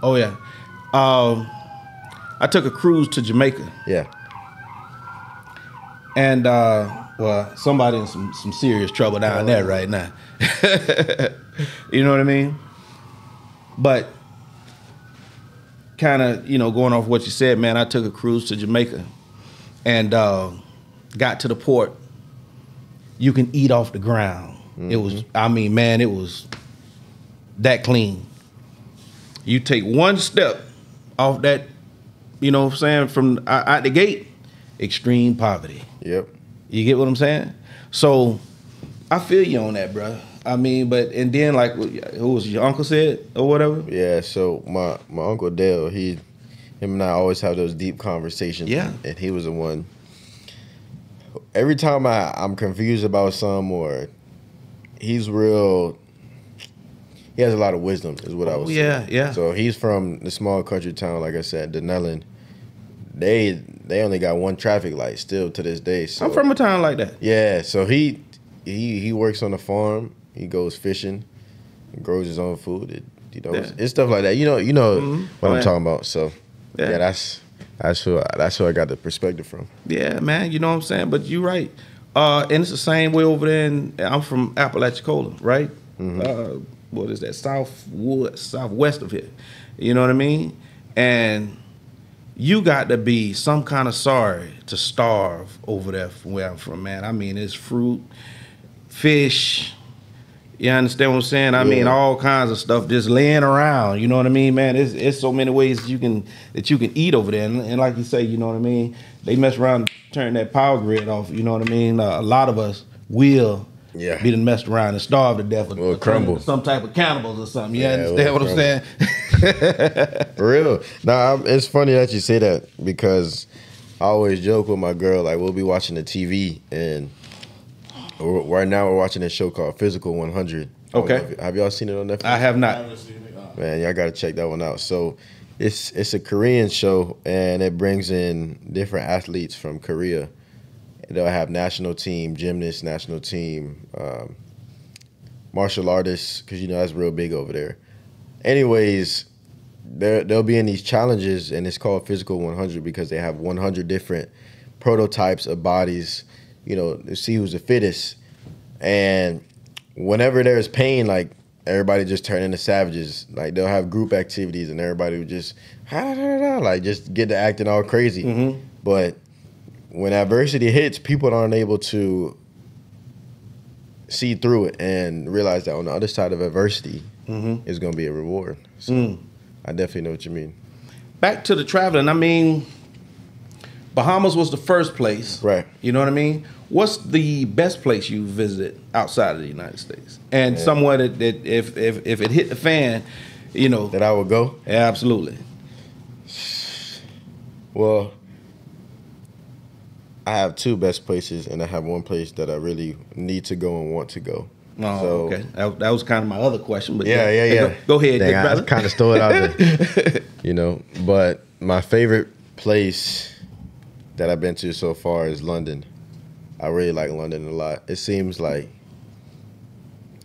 Oh yeah. I took a cruise to Jamaica, Yeah. and well, somebody in some serious trouble down there right now. You know what I mean? But kind of, going off what you said, man, I took a cruise to Jamaica and got to the port. You can eat off the ground. Mm-hmm. It was, I mean, man, it was that clean. You take one step off that, you know what I'm saying, from out the gate, extreme poverty. Yep. You get what I'm saying? So I feel you on that, bro. I mean, and then like, who was your uncle said or whatever? Yeah, so my Uncle Dale, him and I always have those deep conversations. Yeah. And he was the one. Every time I'm confused about some, or he's real, he has a lot of wisdom, is what I was saying. Yeah. So he's from the small country town, like I said, Denellen. They only got one traffic light still to this day. So I'm from a town like that. yeah, so he works on the farm. He goes fishing, grows his own food. It's stuff like that. You know what I'm talking about. So yeah, that's who I got the perspective from. Yeah, man, you know what I'm saying? But you're right. And it's the same way over there. I'm from Apalachicola, right? Mm-hmm. What is that? Southwest of here. You know what I mean? And you got to be some kind of sorry to starve over there from where I'm from, man. I mean, it's fruit, fish. You understand what I'm saying? I mean, all kinds of stuff just laying around. You know what I mean, man? It's so many ways that you can eat over there. And like you say, you know what I mean? They mess around and turn that power grid off. You know what I mean? A lot of us will be done messed around and starve to death or crumble. Some type of cannibals or something. You understand what I'm saying? For real. Now, it's funny that you say that, because I always joke with my girl, like, we'll be watching the TV, and right now we're watching a show called Physical 100. Okay. Have y'all seen it on Netflix? I have not. Man, y'all gotta check that one out. So it's a Korean show, and it brings in different athletes from Korea. They'll have national team, gymnasts, national team, martial artists, because that's real big over there. Anyways, they'll be in these challenges, and it's called Physical 100 because they have 100 different prototypes of bodies, to see who's the fittest. And whenever there's pain, like, everybody just turn into savages. Like, they'll have group activities, and everybody would just like just get to acting all crazy. Mm-hmm. But when adversity hits, people aren't able to see through it and realize that on the other side of adversity is going to be a reward. So I definitely know what you mean. Back to the traveling. I mean, Bahamas was the first place. Right. You know what I mean? What's the best place you visited outside of the United States? And somewhere that if it hit the fan, that I would go? Absolutely. Well, I have two best places, and I have one place that I really need to go and want to go. Oh, so, okay. That was kind of my other question, but yeah. Go ahead, Dang, big brother. I kind of stole it out there. But my favorite place that I've been to so far is London. I really like London a lot. It seems like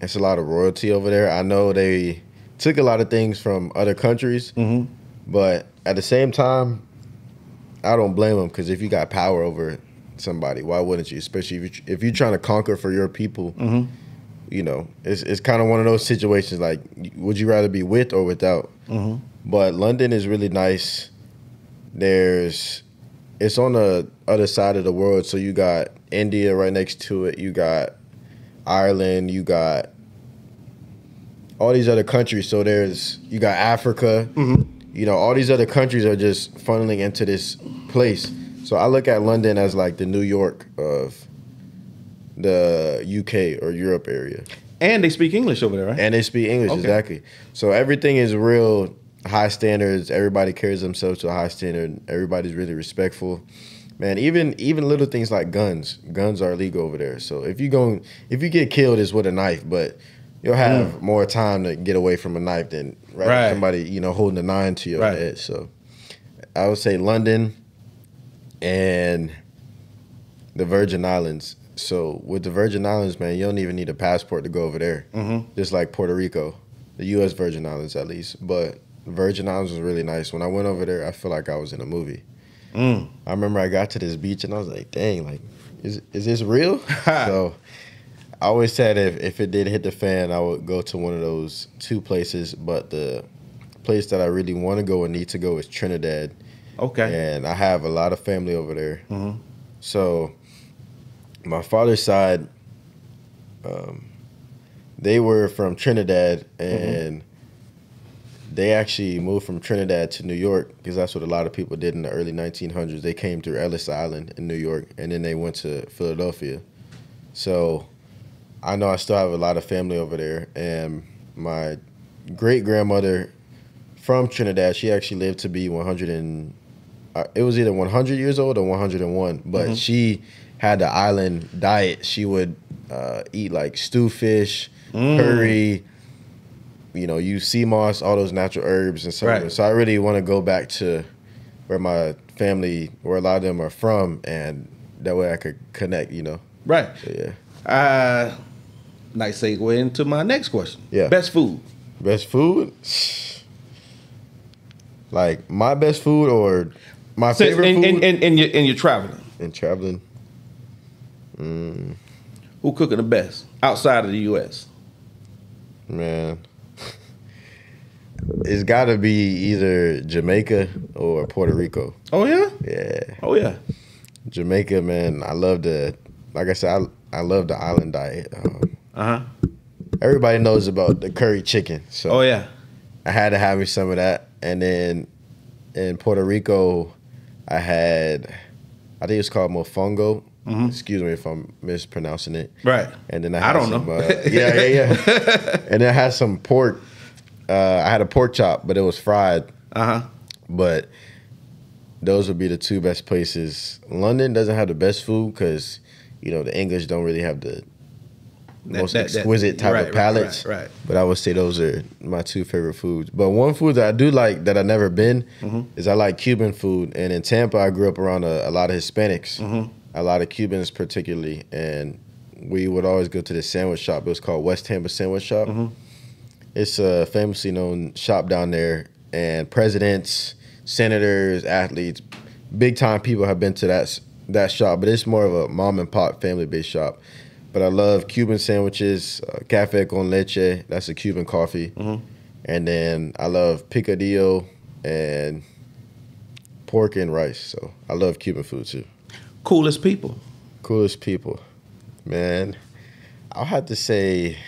it's a lot of royalty over there. I know they took a lot of things from other countries, but at the same time, I don't blame them, because if you got power over somebody, why wouldn't you? Especially if you're trying to conquer for your people. It's kind of one of those situations, like, would you rather be with or without? But London is really nice. It's on the other side of the world, so you got India right next to it, you got Ireland, you got all these other countries. So you got Africa. All these other countries are just funneling into this place. So I look at London as like the New York of the UK or Europe area. And they speak English over there, right? And they speak English, exactly. So everything is real high standards. Everybody carries themselves to a high standard. Everybody's really respectful. Man, even little things like guns are illegal over there. So if you get killed, it's with a knife, but you'll have more time to get away from a knife than somebody holding a 9 to your head. So I would say London and the Virgin Islands. So with the Virgin Islands, man, you don't even need a passport to go over there. Just like Puerto Rico, the U.S. Virgin Islands at least. But Virgin Islands was really nice. When I went over there, I feel like I was in a movie. Mm. I remember I got to this beach and I was like, dang, like, is this real? So I always said if it did hit the fan, I would go to one of those two places. But the place that I really want to go and need to go is Trinidad. Okay. And I have a lot of family over there. Mm-hmm. So my father's side, they were from Trinidad, and they actually moved from Trinidad to New York because that's what a lot of people did in the early 1900s. They came through Ellis Island in New York, and then they went to Philadelphia. So I know I still have a lot of family over there, and my great-grandmother from Trinidad, she actually lived to be 100 and it was either 100 years old or 101, but she had the island diet. She would eat like stew fish, curry, use sea moss, all those natural herbs and stuff. Right. So I really want to go back to where my family, where a lot of them are from, and that way I could connect, Right. So, yeah. Nice segue into my next question. Yeah. Best food. Best food? Like my best food or my favorite food? And you're traveling. And traveling. Who cooking the best outside of the U.S.? Man. It's got to be either Jamaica or Puerto Rico. Oh, yeah? Yeah. Oh, yeah. Jamaica, man, I love like I said, I love the island diet. Everybody knows about the curry chicken. So Oh, yeah. I had to have me some of that. And then in Puerto Rico, I think it's called mofongo. Excuse me if I'm mispronouncing it. Right. And then I don't know. Yeah. And then I had some pork. I had a pork chop, but it was fried. But those would be the two best places. London doesn't have the best food because, the English don't really have the most exquisite type of palates. Right. But I would say those are my two favorite foods. But one food that I do like that I've never been is I like Cuban food. And in Tampa, I grew up around a lot of Hispanics, a lot of Cubans particularly. And we would always go to this sandwich shop. It was called West Tampa Sandwich Shop. It's a famously known shop down there. And presidents, senators, athletes, big time people have been to that shop. But it's more of a mom and pop family based shop. But I love Cuban sandwiches, café con leche, that's a Cuban coffee. And then I love picadillo and pork and rice. So I love Cuban food too. Coolest people. Coolest people. Man, I'll have to say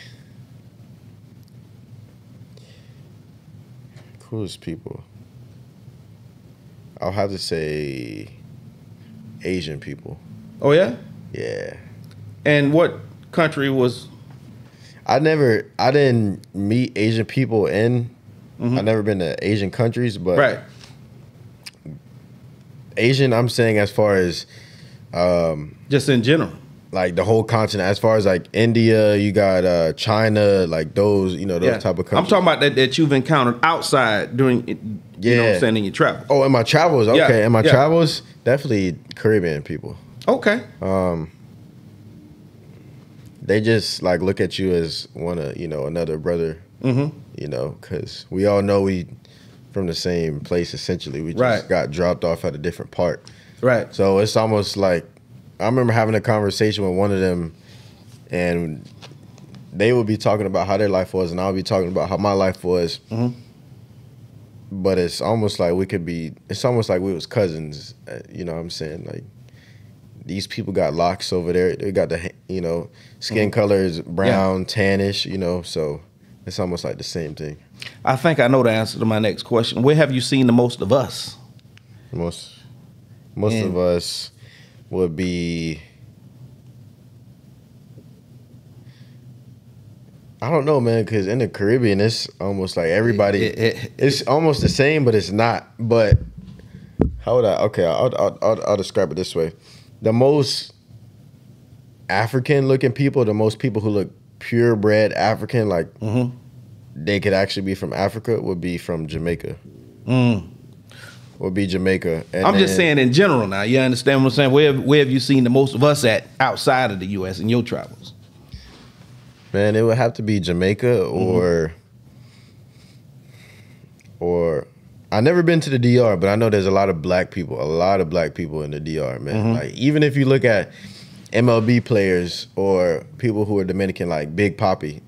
coolest people. I'll have to say Asian people. Oh, yeah? Yeah. And what country was? I didn't meet Asian people I've never been to Asian countries, but Right. Asian, I'm saying as far as Just in general. like the whole continent, as far as like India, you got China, like those, those type of countries. I'm talking about that you've encountered outside during, you know what I'm saying, in your travel. Oh, in my travels, okay. Yeah, In my yeah. travels, definitely Caribbean people. Okay. They just like look at you as another brother, because we all know we from the same place essentially. We just got dropped off at a different part. Right. So it's almost like, I remember having a conversation with one of them, and they would be talking about how their life was, and I would be talking about how my life was. But it's almost like it's almost like we was cousins. You know what I'm saying? Like, these people got locks over there. They got the, skin color is brown, tannish, so it's almost like the same thing. I think I know the answer to my next question. Where have you seen the most of us? Most of us would be, I don't know, man, because in the Caribbean, it's almost like everybody, it's almost the same, but it's not. But how would I'll describe it this way. The most African-looking people, the most people who look purebred African, like they could actually be from Africa, would be from Jamaica. Would be Jamaica. And I'm just saying in general now. You understand what I'm saying? Where have you seen the most of us at outside of the U.S. in your travels? Man, it would have to be Jamaica or or I never been to the DR, but I know there's a lot of black people in the DR, man. Like even if you look at MLB players or people who are Dominican, like Big Papi.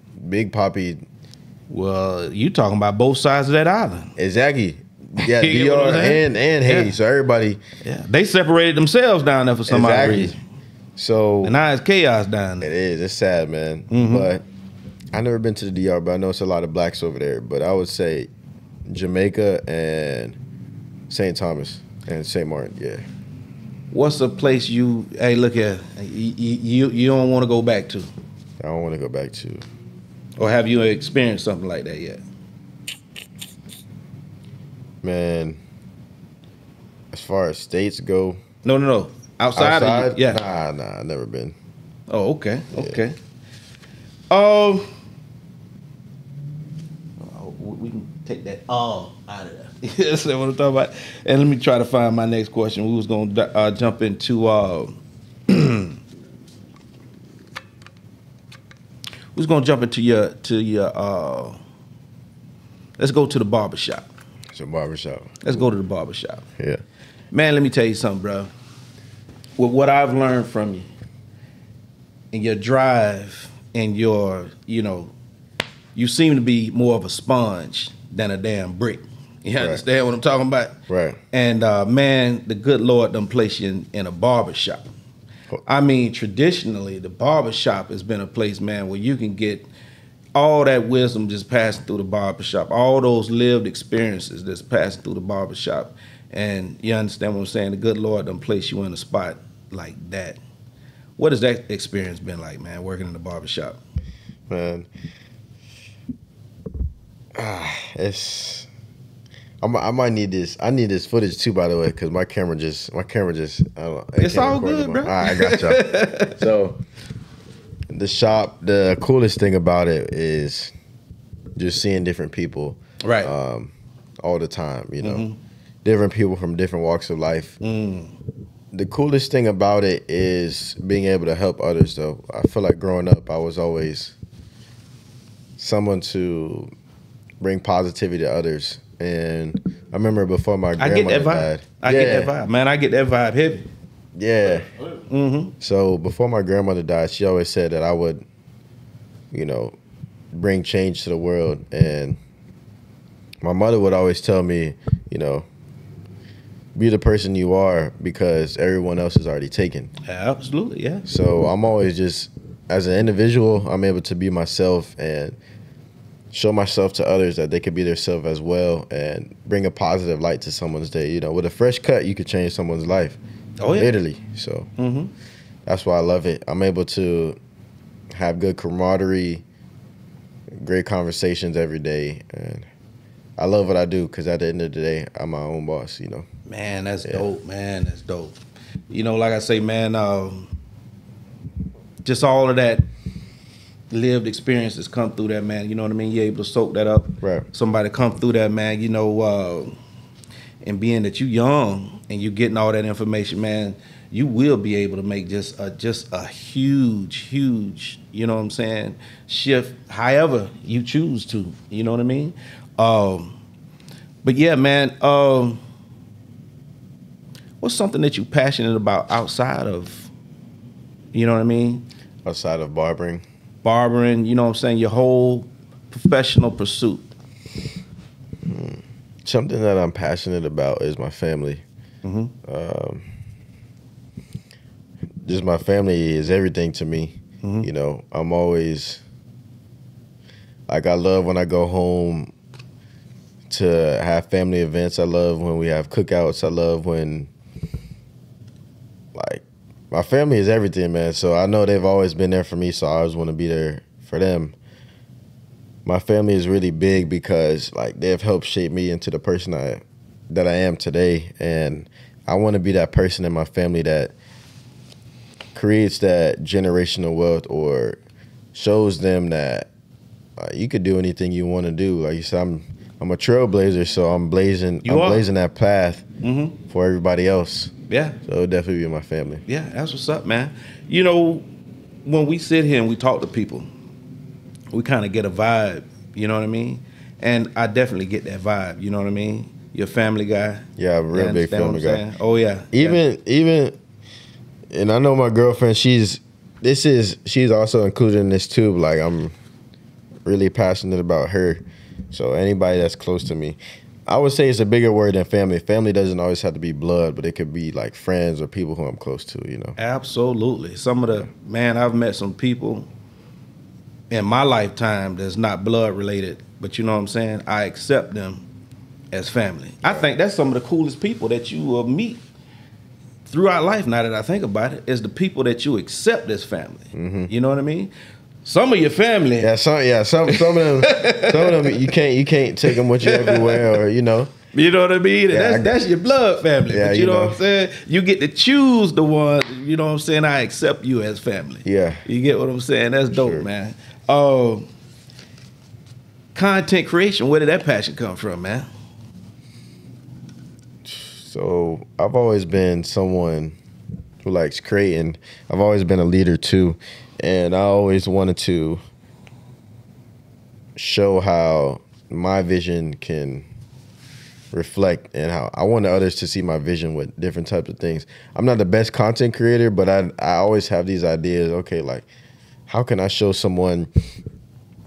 Well, you talking about both sides of that island. Exactly. Yeah, You know what DR I'm saying? and Haiti. Yeah. So everybody. Yeah, they separated themselves down there for some odd reason. So And now it's chaos down there. it is. It's sad, man. But I never been to the DR, but I know it's a lot of blacks over there. But I would say Jamaica and St. Thomas and St. Martin. Yeah. What's a place hey, look here, you don't want to go back to? I don't want to go back to. Or have you experienced something like that yet? Man, as far as states go. No. Outside? Of you? Yeah. Nah, never been. Oh, okay. Yeah. Okay. We can take that out of there. That's what I'm talking about. And let me try to find my next question. We was going to jump into your let's go to the barbershop. It's a barbershop. Let's go to the barbershop. Yeah. Man, let me tell you something, bro. With what I've learned from you and your drive and your, you seem to be more of a sponge than a damn brick. You understand what I'm talking about? Right. And man, the good Lord done place you in a barbershop. I mean, traditionally, the barbershop has been a place, man, where you can get all that wisdom just passing through the barbershop, all those lived experiences that's passing through the barbershop. And you understand what I'm saying? The good Lord done place you in a spot like that. What has that experience been like, man, working in the barbershop? Man, I might need this. I need this footage too, by the way, because my camera just. I don't know. It's all good, bro. All right, I got y'all. So, the shop. The coolest thing about it is just seeing different people, Right. all the time. Different people from different walks of life. The coolest thing about it is being able to help others, though. I feel like growing up, I was always someone to bring positivity to others. And I remember before my grandmother died. I get that vibe. Man, I get that vibe heavy. Yeah. So before my grandmother died, she always said that I would, bring change to the world. And my mother would always tell me, be the person you are because everyone else is already taken. Absolutely, yeah. So I'm always just, as an individual, I'm able to be myself and show myself to others that they could be themselves as well and bring a positive light to someone's day. With a fresh cut, you could change someone's life. Oh, yeah. Literally. So that's why I love it. I'm able to have good camaraderie, great conversations every day. And I love what I do because at the end of the day, I'm my own boss, Man, that's dope, man. That's dope. Like I say, man, just all of that lived experiences come through that, man. You know what I mean? You're able to soak that up. Right. Somebody come through that, man, and being that you young and you getting all that information, man, you will be able to make just a huge, you know what I'm saying, shift however you choose to. You know what I mean? But yeah, man, what's something that you're passionate about outside of, you know what I mean? Outside of barbering, you know what I'm saying, your whole professional pursuit. Something that I'm passionate about is my family. Just my family is everything to me. I'm always, I love when I go home to have family events. I love when we have cookouts. I love when, my family is everything, man. So I know they've always been there for me, so I always want to be there for them. My family is really big because, they've helped shape me into the person that I am today. And I want to be that person in my family that creates that generational wealth or shows them that you could do anything you want to do. Like you said, I'm a trailblazer, so I'm blazing that path for everybody else. Yeah. So it'll definitely be my family. Yeah, that's what's up, man. When we sit here and we talk to people, we kind of get a vibe, you know what I mean? And I definitely get that vibe. You know what I mean? You're a family guy. Yeah, I'm a real big family guy. Saying? Oh yeah. Even, and I know my girlfriend. She's also included in this too. Like I'm really passionate about her. So anybody that's close to me, I would say it's a bigger word than family. Family doesn't always have to be blood, but it could be like friends or people who I'm close to, you know. Absolutely. I've met some people in my lifetime that's not blood related, but you know what I'm saying? I accept them as family. I think that's some of the coolest people that you will meet throughout life, now that I think about it, is the people that you accept as family. Mm-hmm. You know what I mean? Some of your family. Some of them you can't take them with you everywhere, or you know. You know what I mean? Yeah, that's your blood family. Yeah, but you know what I'm saying? You get to choose the one, you know what I'm saying? I accept you as family. Yeah. You get what I'm saying? That's dope, sure. Man. Content creation, where did that passion come from, man? So I've always been someone who likes creating. I've always been a leader too. And I always wanted to show how my vision can reflect, and how I wanted others to see my vision with different types of things. I'm not the best content creator, but I always have these ideas. Okay, like how can I show someone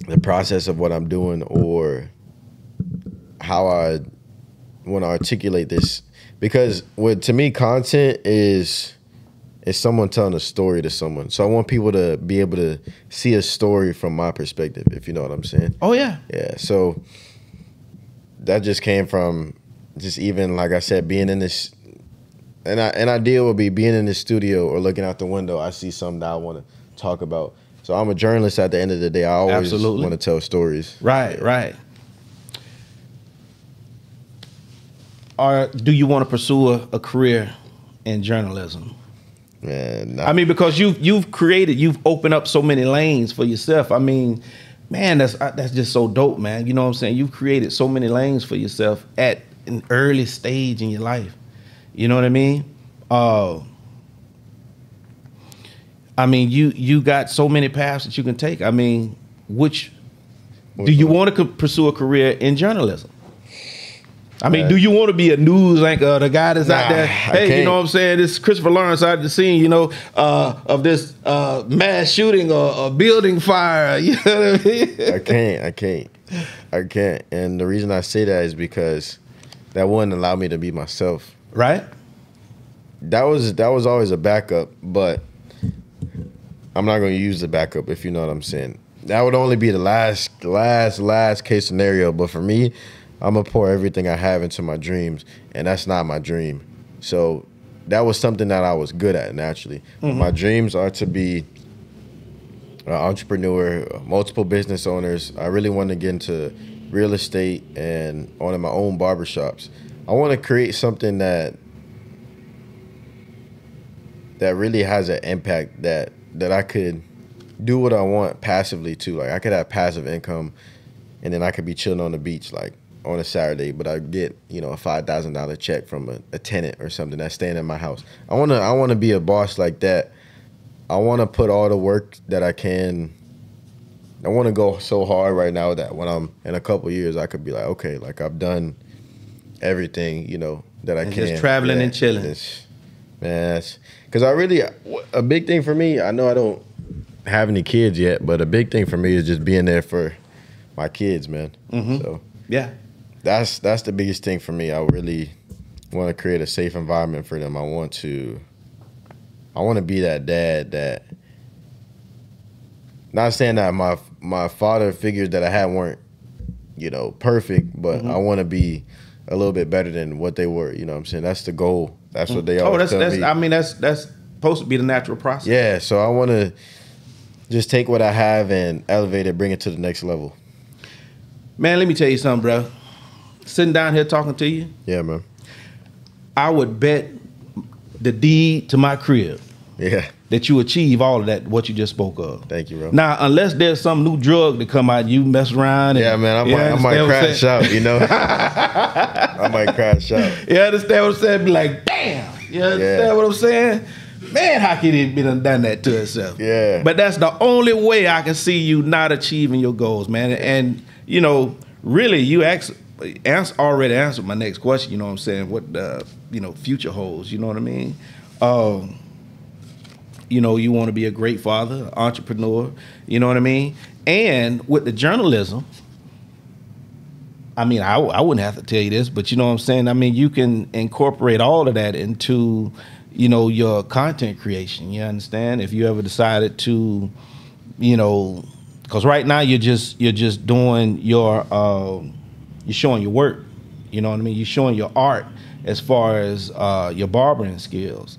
the process of what I'm doing, or how I want to articulate this? Because to me, content is someone telling a story to someone. So I want people to be able to see a story from my perspective, if you know what I'm saying. Oh, yeah. Yeah, so that just came from just even, like I said, being in this, an idea would be being in the studio or looking out the window, I see something that I want to talk about. So I'm a journalist at the end of the day. I always want to tell stories. Right, right. Or do you want to pursue a career in journalism? Man, I mean, because you've opened up so many lanes for yourself. I mean, man, that's just so dope, man. You know what I'm saying? You've created so many lanes for yourself at an early stage in your life. You know what I mean? I mean, you got so many paths that you can take. I mean, do you want to pursue a career in journalism? I mean, do you want to be a news anchor, the guy that's out there? Hey, you know what I'm saying? This Christopher Lawrence out the scene, you know, of this mass shooting or a building fire. You know what I mean? I can't. And the reason I say that is because that wouldn't allow me to be myself. Right. That was always a backup, but I'm not going to use the backup, if you know what I'm saying. That would only be the last case scenario. But for me, I'm going to pour everything I have into my dreams, and that's not my dream. So that was something that I was good at naturally. Mm-hmm. My dreams are to be an entrepreneur, multiple business owners. I really want to get into real estate and owning my own barbershops. I want to create something that really has an impact, that I could do what I want passively too. Like I could have passive income, and then I could be chilling on the beach like on a Saturday, but I get, you know, a $5,000 check from a tenant or something that's staying in my house. I want to be a boss like that. I want to put all the work that I can. I want to go so hard right now that when I'm in a couple years, I could be like, okay, like I've done everything, you know, that I can. Just traveling and chilling. Man, because a big thing for me, I know I don't have any kids yet, but a big thing for me is just being there for my kids, man. Mm-hmm. So yeah. That's the biggest thing for me. I really want to create a safe environment for them. I want to be that dad that, not saying that my father figures that I had weren't, you know, perfect, but mm-hmm. I want to be a little bit better than what they were. You know what I'm saying? That's the goal. That's what they always tell me. I mean, that's supposed to be the natural process. Yeah, so I want to just take what I have and elevate it, bring it to the next level. Man, let me tell you something, bro. Sitting down here talking to you. Yeah, man. I would bet the deed to my crib. Yeah. That you achieve all of that, what you just spoke of. Thank you, bro. Now, unless there's some new drug to come out, you mess around. And, yeah, man, I might crash out, you know? I might crash out. You understand what I'm saying? Be like, damn. You understand what I'm saying? Man, how can it be done that to itself? Yeah. But that's the only way I can see you not achieving your goals, man. And, you know, really, you already answered my next question. You know what I'm saying? What the future holds. You know what I mean? You want to be a great father, entrepreneur. You know what I mean? And with the journalism, I mean, I wouldn't have to tell you this, but you know what I'm saying? I mean, you can incorporate all of that into, your content creation. You understand? If you ever decided to, because right now you're just doing you're showing your work. You know what I mean? You're showing your art as far as your barbering skills.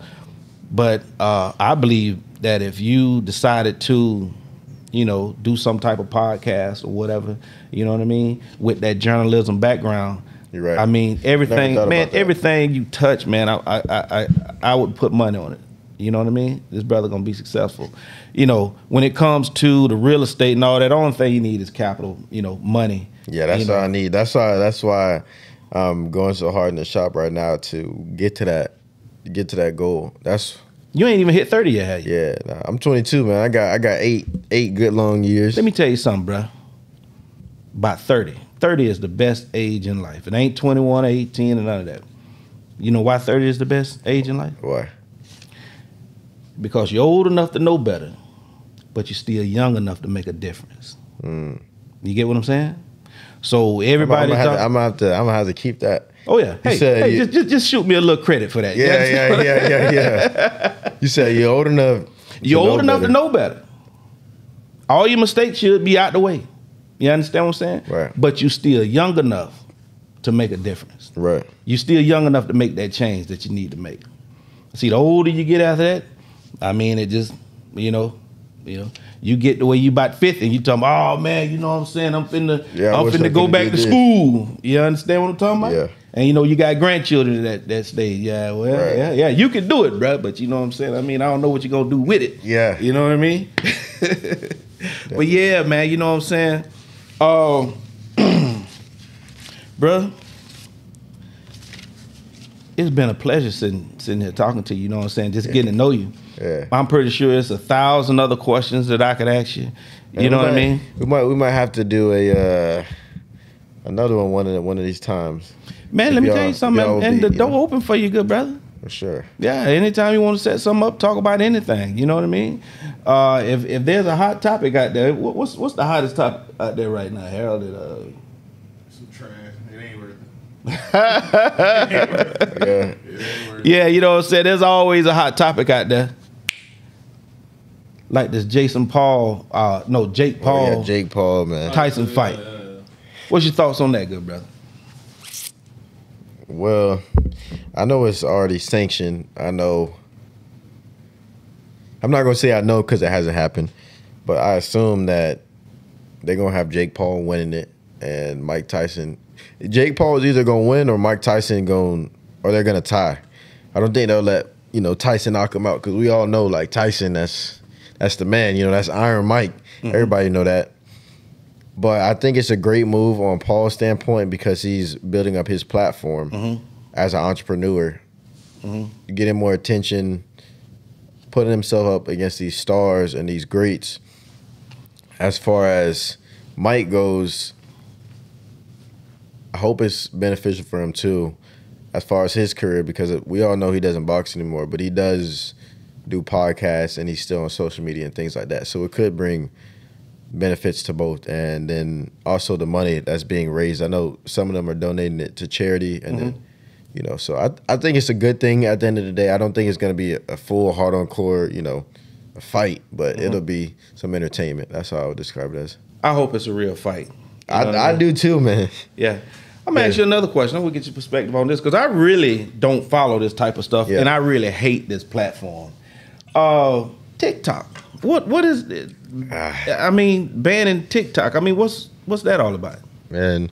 But I believe that if you decided to, do some type of podcast or whatever, you know what I mean, with that journalism background, you're right. I mean, everything you touch, man, I would put money on it. You know what I mean? This brother gonna be successful. When it comes to the real estate and all that, the only thing you need is capital. Money. Yeah, that's all I need. That's why I'm going so hard in the shop right now to get to that goal. You ain't even hit 30 yet, have you? Yeah, nah, I'm 22, man. I got eight good long years. Let me tell you something, bro. About 30. 30 is the best age in life. It ain't 21, 18, and none of that. You know why 30 is the best age in life? Why? Because you're old enough to know better, but you're still young enough to make a difference. You get what I'm saying? So everybody, I'm gonna have to keep that. Oh yeah. Hey, just shoot me a little credit for that. Yeah. You said you're old enough. You're old enough to know better. All your mistakes should be out the way. You understand what I'm saying? Right. But you're still young enough to make a difference. Right. You're still young enough to make that change that you need to make. See, the older you get after that, I mean, it just, you get the way you about 50 and you talking about, oh man, you know what I'm saying? I'm finna go back to school. You understand what I'm talking about? Yeah. And you got grandchildren at that stage. Yeah, well, right. yeah, you can do it, bro. But you know what I'm saying? I mean, I don't know what you're gonna do with it. Yeah. You know what I mean? But yeah, man, you know what I'm saying? Bruh, it's been a pleasure sitting here talking to you, you know what I'm saying? Just getting to know you. Yeah. I'm pretty sure it's 1,000 other questions that I could ask you. You know what I mean? We might have to do another one of these times. Man, let me tell you something, and the door open for you, good brother. For sure. Yeah, anytime you want to set something up, talk about anything. You know what I mean? If there's a hot topic out there, what's the hottest topic out there right now, Harold? Some trash. It ain't worth Yeah. Yeah, you know what I'm saying? There's always a hot topic out there. Like this Jake Paul, Jake Paul, man. Tyson fight. What's your thoughts on that, good brother? Well, I know it's already sanctioned. I know. I'm not gonna say I know because it hasn't happened, but I assume that they're gonna have Jake Paul winning it and Mike Tyson. Jake Paul is either gonna win or Mike Tyson or they're gonna tie. I don't think they'll let Tyson knock him out because we all know like Tyson, that's the man. That's Iron Mike. Mm-hmm. Everybody know that. But I think it's a great move on Paul's standpoint because he's building up his platform as an entrepreneur, getting more attention, putting himself up against these stars and these greats. As far as Mike goes, I hope it's beneficial for him too, as far as his career, because we all know he doesn't box anymore, but he does do podcasts and he's still on social media and things like that. So it could bring benefits to both, and then also the money that's being raised. I know some of them are donating it to charity, and then so I think it's a good thing. At the end of the day, I don't think it's going to be a full hard on core a fight, but it'll be some entertainment. That's how I would describe it as. I hope it's a real fight. I do too, man. Yeah. I'm gonna ask you another question. I want to get your perspective on this because I really don't follow this type of stuff, and I really hate this platform. TikTok. What is it? I mean, banning TikTok. I mean, what's that all about? Man,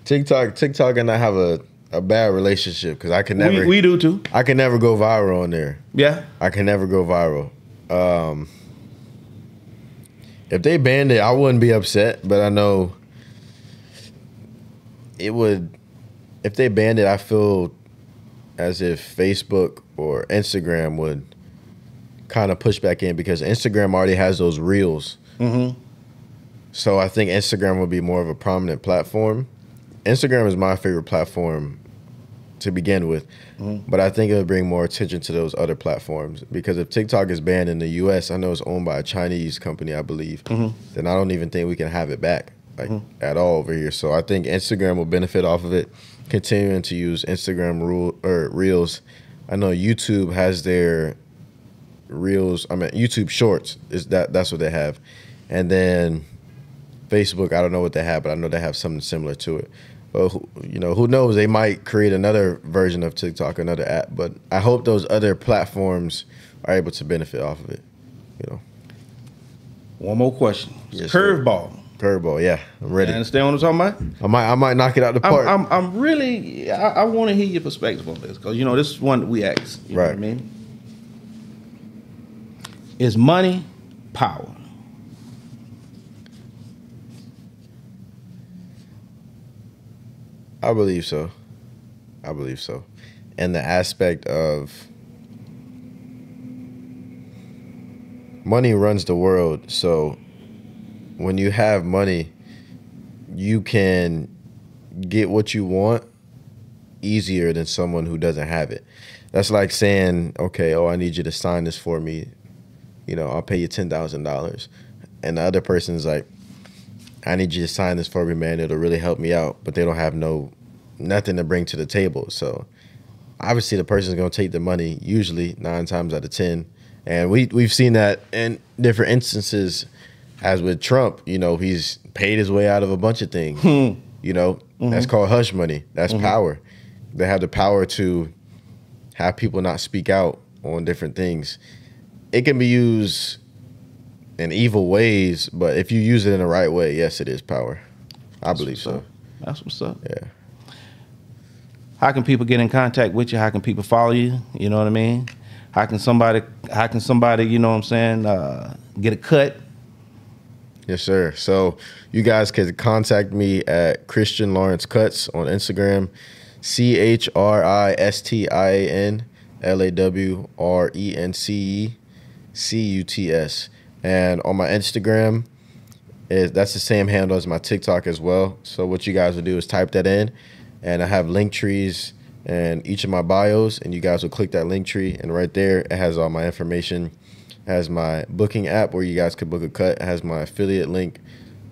TikTok and I have a bad relationship because I can never. We do too. I can never go viral on there. Yeah. I can never go viral. If they banned it, I wouldn't be upset, but I know it would. If they banned it, I feel as if Facebook or Instagram would kind of push back in because Instagram already has those reels. So I think Instagram will be more of a prominent platform. Instagram is my favorite platform to begin with, but I think it would bring more attention to those other platforms, because if TikTok is banned in the U.S., I know it's owned by a Chinese company, I believe, then I don't even think we can have it back at all over here. So I think Instagram will benefit off of it, continuing to use Instagram Reels. I know YouTube has their Reels. I mean, YouTube Shorts that's what they have, and then Facebook, I don't know what they have, but I know they have something similar to it. Well, who knows? They might create another version of TikTok, another app. But I hope those other platforms are able to benefit off of it. One more question. Yes, Curveball. Curveball, yeah, I'm ready. You understand what I'm talking about? I might knock it out the park. I'm really. I want to hear your perspective on this, because this is one that we asked. You know what I mean? Is money power? I believe so. And the aspect of money runs the world. So when you have money, you can get what you want easier than someone who doesn't have it. That's like saying, okay, I need you to sign this for me. I'll pay you $10,000. And the other person's like, I need you to sign this for me, man. It'll really help me out. But they don't have nothing to bring to the table. So obviously the person's going to take the money, usually 9 times out of 10. And we've seen that in different instances, as with Trump. He's paid his way out of a bunch of things. That's called hush money. That's power. They have the power to have people not speak out on different things. It can be used in evil ways, but if you use it in the right way, yes, it is power. I believe so. That's what's up. Yeah. How can people get in contact with you? How can people follow you? You know what I mean? How can somebody, you know what I'm saying, get a cut? Yes, sir. So you guys can contact me at Christian Lawrence Cuts on Instagram, ChristianLawrenceCuts. And on my Instagram, that's the same handle as my TikTok as well. So what you guys will do is type that in, and I have link trees in each of my bios, and you guys will click that link tree, and right there it has all my information. It has my booking app where you guys could book a cut. It has my affiliate link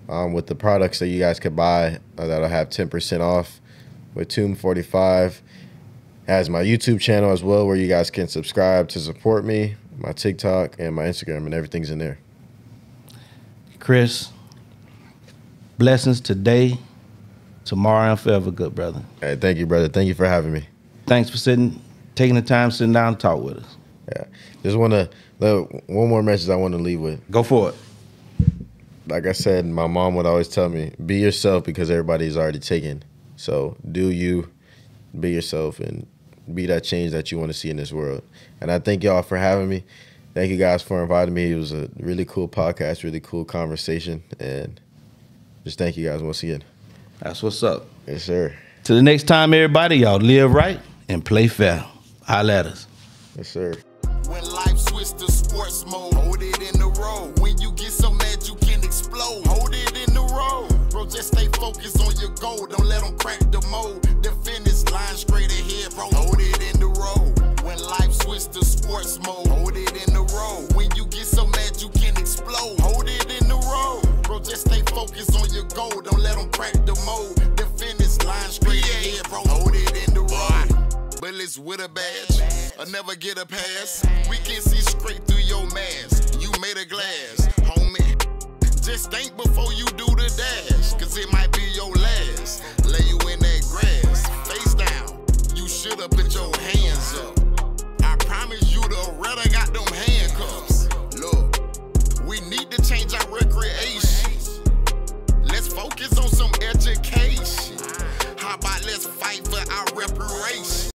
with the products that you guys could buy that'll have 10% off with Tomb 45. It has my YouTube channel as well, where you guys can subscribe to support me, my TikTok and my Instagram, and everything's in there. Chris, blessings today, tomorrow, and forever, good brother. Hey, thank you, brother. Thank you for having me. Thanks for taking the time, sitting down to talk with us. Yeah. Just want to, one more message I want to leave with. Go for it. Like I said, my mom would always tell me, be yourself, because everybody's already taken. So do you, be yourself, and be that change that you want to see in this world. And I thank y'all for having me. Thank you guys for inviting me. It was a really cool podcast, really cool conversation. And just thank you guys once again. That's what's up. Yes, sir. Till the next time, everybody, y'all live right and play fair. Holla at us. Yes, sir. When life switch to sports mode, hold it in the road. When you get so mad you can explode, hold it in the road. Bro, just stay focused on your goal. Don't let them crack the mold. The finish line straight ahead, bro. Hold it in the road. When life switch to sports mode, hold it in the road. When you get so mad you can explode, hold it in the road. Bro, just stay focused on your goal. Don't let them crack the mold. The finish line straight ahead, bro. Hold it in the road. Bullets with a badge, I never get a pass. We can see straight through your mask. You made a glass, homie. Just think before you do the dash, cause it might be your last. Lay you in that grass, face down. You should've put your hands up. I promise you the red, I got them handcuffs. Look, we need to change our